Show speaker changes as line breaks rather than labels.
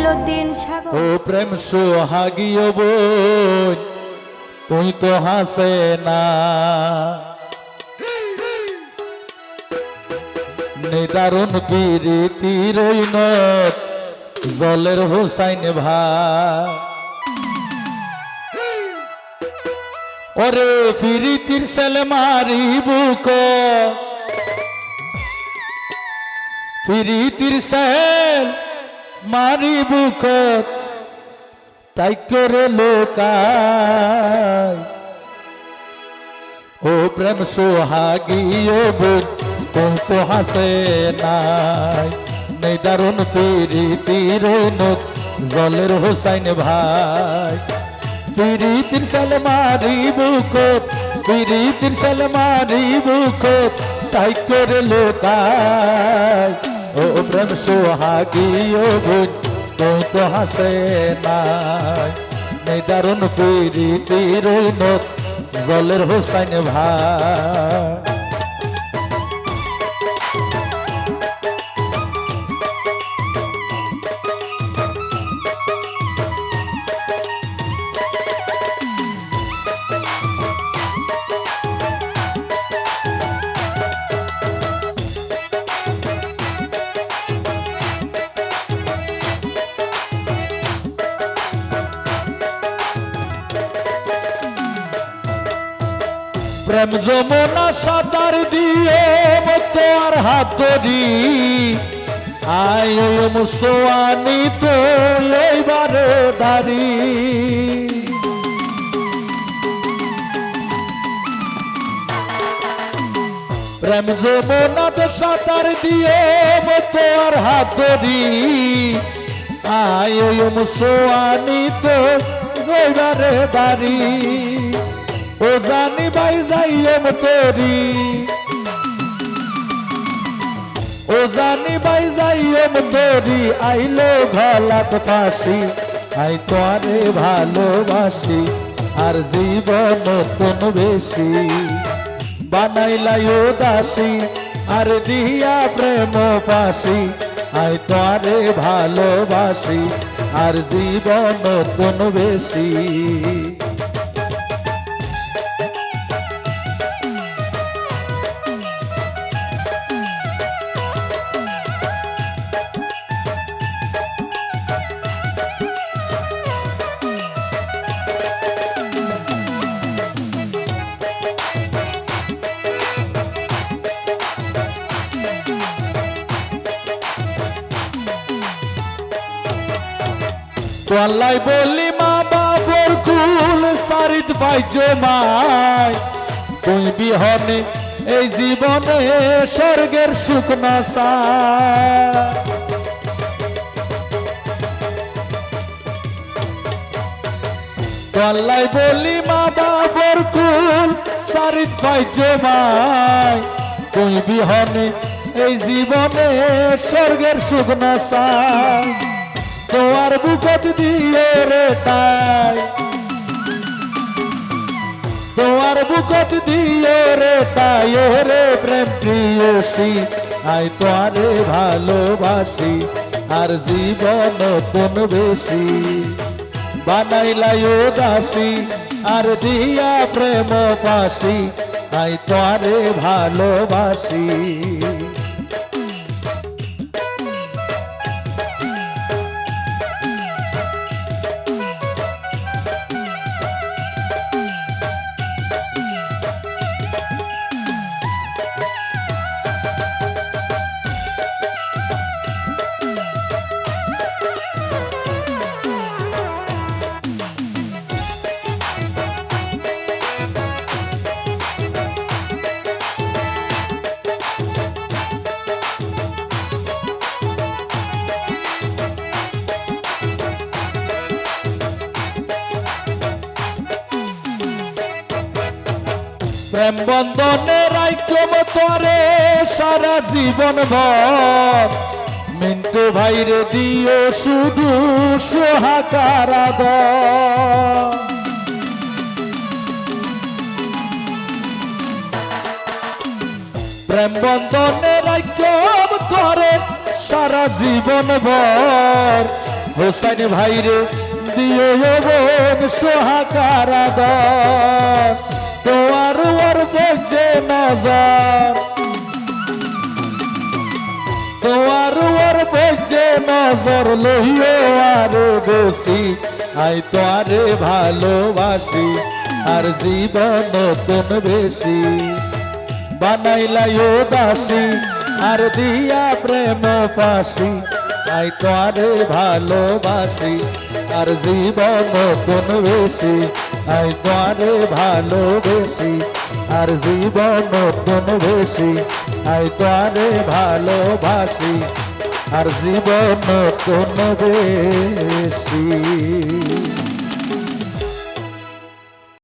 মঈনুদ্দিন সাগর।
ও প্রেম সোহাগীয় বোন তুই তো হাসে না, নিদারুণ প্রীতির নত জলের হোসাইন ভাই। ওরে প্রীতির সেলে মারি বুক, প্রীতির সেল মারি বুক, তাই করে লোকায়। ও প্রেম সোহাগীয় বোন তুই তো হাসে নাই, নিদারুণ প্রীতির নত জলের হোসাইন ভাই। প্রীতির সেল মারি বুক, প্রীতির সেল মারি বুক, তাই করে লোকায়। ও প্রেম সোহাগীয় বোন তুই তো হাসে নাই, নিদারুণ প্রীতির নত জলের হোসাইন ভাই। প্রেম যমুনা সাঁতার দিয়ে তোর হাত ধরি, আয় মুসোয়ানি তো এইবারে দাঁড়ি। প্রেম যমুনাতে সাঁতার দিয়ে তোর হাত ধরি, আয় মুসোয়ানি তো এইবারে দাঁড়ি। ও জানি ভাই যাইম তোরি, ও জানি ভাই যাইম তোরি, আইলো গলাত ফাঁসি, আই তোরে ভালোবাসি আর জীবন নতুন বেশি। বানাইলাই উদাসী আর দিয়া প্রেম ফাঁসি, আই তোরে ভালোবাসি আর জীবন নতুন বেশি। তোয়াল্লাই বলি মা বাবর কুল সারিদ পাইছে মাই, তুই বিহনে এই জীবনে স্বর্গের সুখ না চাই। তোয়াল্লাই বলি মা বাবর কুল সারিদ পাইছে মাই, তুই বিহনে এই জীবনে স্বর্গের সুখ না চাই। তোয়ার বুকত দিয়ে রে তাই, তোয়ার বুকত দিয়ে রে তাই, রে প্রেম প্রিয়সী আই তোরে ভালোবাসি আর জীবন নতুন বেশি। বানাইলাই উদাসী আর দিয়া প্রেম পাশি, আই তোরে ভালোবাসি। প্রেম বন্ধনে রাইকম তোরে সারা জীবন ভর, মিন্টু ভাইরে দিও শুধু সোহাগার আদর। প্রেম বন্ধনে রাইকম তোরে সারা জীবন ভর, হোসেন ভাইরে দিও বোন সোহাকার আদর তোমার ওর বজে নজর তোমার ওর বজে নজর লইও আরো বেশি আই তো আরে ভালোবাসি আর জীবন নতুন বেশি বানাইলাই ও দাসী আর দিয়া প্রেম ফাঁসি আই তো আরে ভালোবাসি আর জীবন নতুন বেশি আই তো আরে ভালোবেসি আর জীবন নতুন বেশি আই তো আরে ভালোবাসি আর জীবন নতুন বেশি